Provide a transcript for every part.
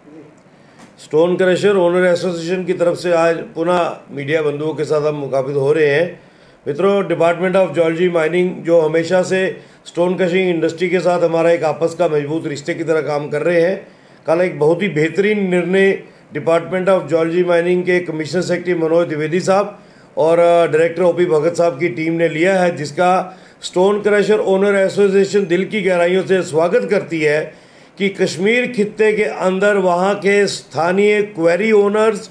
Stone crusher owner association की तरफ से आज पुनः मीडिया बंधुओं के साथ हम मुखातिब हो रहे हैं। मित्रों, डिपार्टमेंट ऑफ जियोलॉजी माइनिंग जो हमेशा से स्टोन क्रशिंग इंडस्ट्री के साथ हमारा एक आपस का मजबूत रिश्ते की तरह काम कर रहे हैं। कल एक बहुत ही बेहतरीन निर्णय डिपार्टमेंट ऑफ जियोलॉजी माइनिंग के कमिश्नर सेक्रेटरी मनोज द्विवेदी साहब और डायरेक्टर ओपी भगत साहब की टीम ने लिया है, जिसका स्टोन क्रशर ओनर एसोसिएशन दिल की गहराइयों से स्वागत करती है कि कश्मीर खित्ते के अंदर वहाँ के स्थानीय क्वेरी ओनर्स,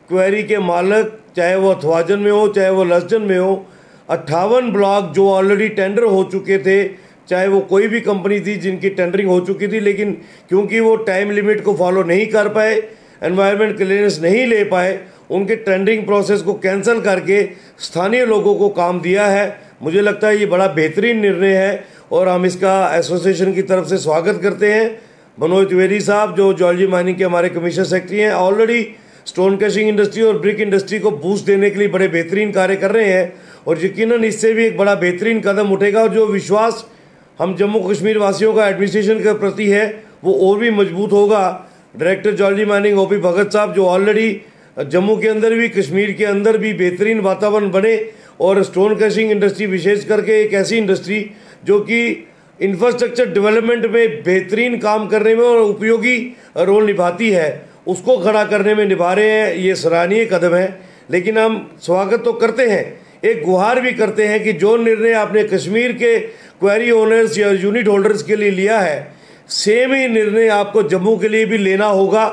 क्वेरी के मालिक, चाहे वो अथवाजन में हो चाहे वो लसजन में हो, 58 ब्लॉक जो ऑलरेडी टेंडर हो चुके थे, चाहे वो कोई भी कंपनी थी जिनकी टेंडरिंग हो चुकी थी, लेकिन क्योंकि वो टाइम लिमिट को फॉलो नहीं कर पाए, एनवायरनमेंट क्लियरेंस नहीं ले पाए, उनके टेंडरिंग प्रोसेस को कैंसिल करके स्थानीय लोगों को काम दिया है। मुझे लगता है ये बड़ा बेहतरीन निर्णय है और हम इसका एसोसिएशन की तरफ से स्वागत करते हैं। मनोज द्विवेदी साहब जो जियोलॉजी माइनिंग के हमारे कमिश्नर सेक्रेटरी हैं, ऑलरेडी स्टोन क्रशिंग इंडस्ट्री और ब्रिक इंडस्ट्री को बूस्ट देने के लिए बड़े बेहतरीन कार्य कर रहे हैं और यकीनन इससे भी एक बड़ा बेहतरीन कदम उठेगा और जो विश्वास हम जम्मू कश्मीर वासियों का एडमिनिस्ट्रेशन के प्रति है वो और भी मजबूत होगा। डायरेक्टर जियोलॉजी माइनिंग ओपी भगत साहब जो ऑलरेडी जम्मू के अंदर भी, कश्मीर के अंदर भी बेहतरीन वातावरण बने और स्टोन क्रशिंग इंडस्ट्री विशेष करके एक ऐसी इंडस्ट्री जो कि इंफ्रास्ट्रक्चर डेवलपमेंट में बेहतरीन काम करने में और उपयोगी रोल निभाती है, उसको खड़ा करने में निभा रहे हैं। ये सराहनीय कदम है, लेकिन हम स्वागत तो करते हैं, एक गुहार भी करते हैं कि जो निर्णय आपने कश्मीर के क्वेरी ओनर्स या यूनिट होल्डर्स के लिए लिया है, सेम ही निर्णय आपको जम्मू के लिए भी लेना होगा।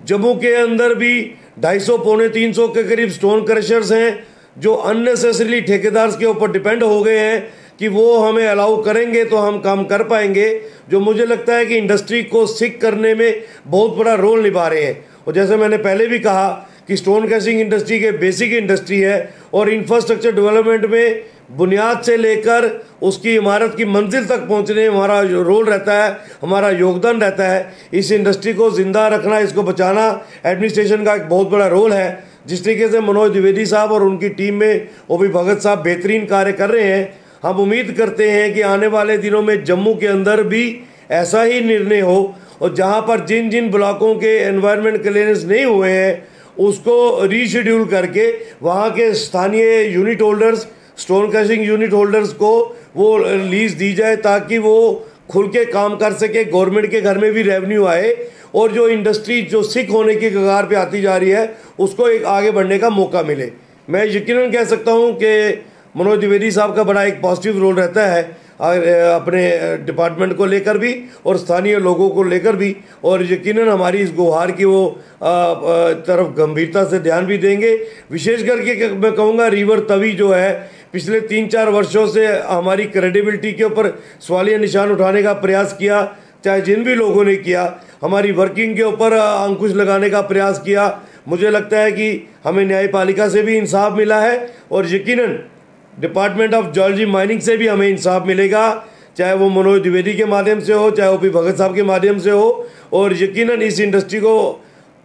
जम्मू के अंदर भी 250 पौने 300 के करीब स्टोन क्रशर्स हैं जो अननेसेसरीली ठेकेदार्स के ऊपर डिपेंड हो गए हैं कि वो हमें अलाउ करेंगे तो हम काम कर पाएंगे, जो मुझे लगता है कि इंडस्ट्री को सिक करने में बहुत बड़ा रोल निभा रहे हैं। और जैसे मैंने पहले भी कहा कि स्टोन क्रशिंग इंडस्ट्री के बेसिक इंडस्ट्री है और इंफ्रास्ट्रक्चर डेवलपमेंट में बुनियाद से लेकर उसकी इमारत की मंजिल तक पहुंचने में हमारा रोल रहता है, हमारा योगदान रहता है। इस इंडस्ट्री को ज़िंदा रखना, इसको बचाना एडमिनिस्ट्रेशन का एक बहुत बड़ा रोल है। जिस तरीके से मनोज द्विवेदी साहब और उनकी टीम में ओपी भगत साहब बेहतरीन कार्य कर रहे हैं, हम उम्मीद करते हैं कि आने वाले दिनों में जम्मू के अंदर भी ऐसा ही निर्णय हो और जहां पर जिन जिन ब्लॉकों के एनवायरनमेंट क्लियरेंस नहीं हुए हैं उसको रीशेड्यूल करके वहां के स्थानीय unit holders, stone crushing unit holders को वो लीज दी जाए ताकि वो खुल के काम कर सके, गवर्नमेंट के घर में भी रेवेन्यू आए और जो इंडस्ट्री जो सिक होने की कगार पे आती जा रही है उसको एक आगे बढ़ने का मौका मिले। मैं यकीनन कह सकता हूँ कि मनोज द्विवेदी साहब का बड़ा एक पॉजिटिव रोल रहता है अपने डिपार्टमेंट को लेकर भी और स्थानीय लोगों को लेकर भी, और यकीनन हमारी इस गुहार की वो तरफ गंभीरता से ध्यान भी देंगे। विशेष करके मैं कहूँगा रिवर तवी जो है पिछले 3-4 वर्षों से हमारी क्रेडिबिलिटी के ऊपर सवालिया निशान उठाने का प्रयास किया, चाहे जिन भी लोगों ने किया, हमारी वर्किंग के ऊपर अंकुश लगाने का प्रयास किया। मुझे लगता है कि हमें न्यायपालिका से भी इंसाफ मिला है और यकीनन डिपार्टमेंट ऑफ जियोलॉजी माइनिंग से भी हमें इंसाफ मिलेगा, चाहे वो मनोज द्विवेदी के माध्यम से हो, चाहे ओपी भगत साहब के माध्यम से हो। और यकीनन इस इंडस्ट्री को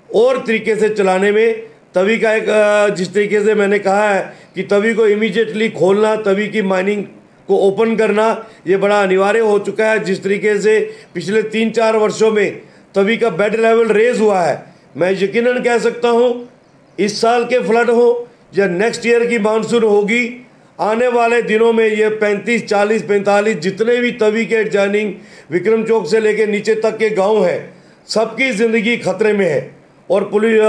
और तरीके से चलाने में तवी का एक, जिस तरीके से मैंने कहा है कि तवी को इमीडिएटली खोलना, तवी की माइनिंग को ओपन करना, ये बड़ा अनिवार्य हो चुका है। जिस तरीके से पिछले 3-4 वर्षों में तवी का बेड लेवल रेज हुआ है, मैं यकीनन कह सकता हूँ इस साल के फ्लड हो या नेक्स्ट ईयर की मानसून होगी, आने वाले दिनों में ये 35, 40, 45 जितने भी तवी के एडजॉइनिंग विक्रम चौक से लेकर नीचे तक के गांव हैं, सबकी ज़िंदगी खतरे में है। और पुलिस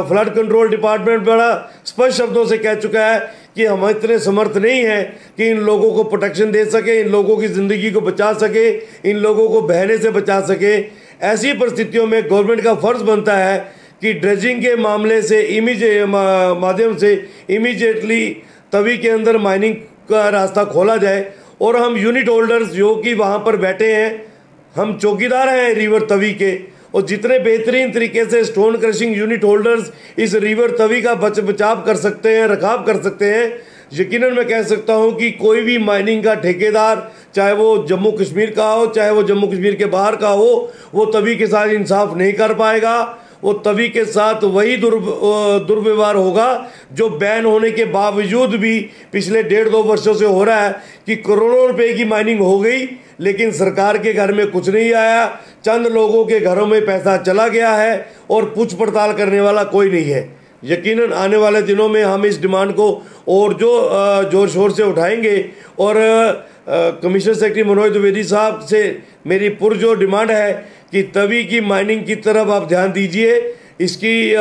फ्लड कंट्रोल डिपार्टमेंट बड़ा स्पष्ट शब्दों से कह चुका है कि हम इतने समर्थ नहीं हैं कि इन लोगों को प्रोटेक्शन दे सके, इन लोगों की ज़िंदगी को बचा सके, इन लोगों को बहने से बचा सके। ऐसी परिस्थितियों में गवर्नमेंट का फ़र्ज़ बनता है कि ड्रेजिंग के मामले से माध्यम से इमीडिएटली तवी के अंदर माइनिंग का रास्ता खोला जाए और हम यूनिट होल्डर्स जो कि वहाँ पर बैठे हैं, हम चौकीदार हैं रिवर तवी के, और जितने बेहतरीन तरीके से स्टोन क्रशिंग यूनिट होल्डर्स इस रिवर तवी का बचाव कर सकते हैं, रखाव कर सकते हैं, यकीनन मैं कह सकता हूं कि कोई भी माइनिंग का ठेकेदार, चाहे वो जम्मू कश्मीर का हो चाहे वो जम्मू कश्मीर के बाहर का हो, वो तवी के साथ इंसाफ नहीं कर पाएगा। वो तवी के साथ वही दुर्व्यवहार होगा जो बैन होने के बावजूद भी पिछले 1.5-2 वर्षों से हो रहा है कि करोड़ों रुपए की माइनिंग हो गई, लेकिन सरकार के घर में कुछ नहीं आया, चंद लोगों के घरों में पैसा चला गया है और पूछ पड़ताल करने वाला कोई नहीं है। यकीनन आने वाले दिनों में हम इस डिमांड को और जो जोर शोर से उठाएंगे और कमिश्नर सेक्रेटरी मनोज द्विवेदी साहब से मेरी पुरजोर डिमांड है कि तवी की माइनिंग की तरफ आप ध्यान दीजिए। इसकी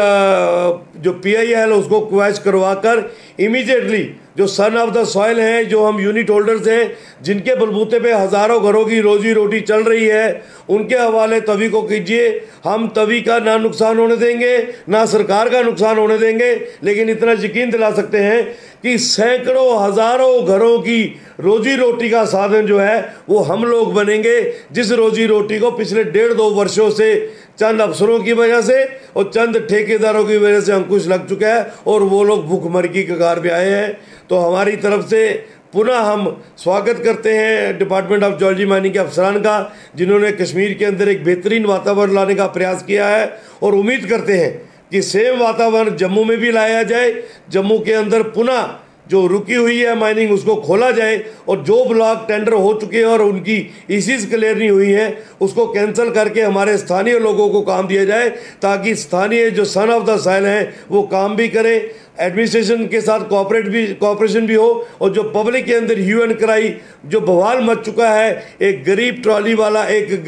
जो PIL उसको क्वैश करवाकर इमीडिएटली जो सन ऑफ द सॉइल हैं, जो हम यूनिट होल्डर्स हैं, जिनके बलबूते पे हज़ारों घरों की रोजी रोटी चल रही है, उनके हवाले तवी को कीजिए। हम तवी का ना नुकसान होने देंगे, ना सरकार का नुकसान होने देंगे, लेकिन इतना यकीन दिला सकते हैं कि सैकड़ों हज़ारों घरों की रोजी रोटी का साधन जो है वो हम लोग बनेंगे, जिस रोजी रोटी को पिछले 1.5-2 वर्षों से चंद अफसरों की वजह से और चंद ठेकेदारों की वजह से अंकुश लग चुका है और वो लोग भूखमरी की कगार पे आए हैं। तो हमारी तरफ से पुनः हम स्वागत करते हैं डिपार्टमेंट ऑफ ज्योलॉजी माइनिंग के अफसरान का, जिन्होंने कश्मीर के अंदर एक बेहतरीन वातावरण लाने का प्रयास किया है, और उम्मीद करते हैं कि सेम वातावरण जम्मू में भी लाया जाए। जम्मू के अंदर पुनः जो रुकी हुई है माइनिंग उसको खोला जाए, और जो ब्लॉक टेंडर हो चुके हैं और उनकी इसीज क्लियर नहीं हुई है उसको कैंसिल करके हमारे स्थानीय लोगों को काम दिया जाए, ताकि स्थानीय जो सन ऑफ द सॉइल हैं वो काम भी करें, एडमिनिस्ट्रेशन के साथ कोऑपरेशन भी हो, और जो पब्लिक के अंदर ह्यू एंड क्राई जो बवाल मच चुका है, एक गरीब ट्रॉली वाला एक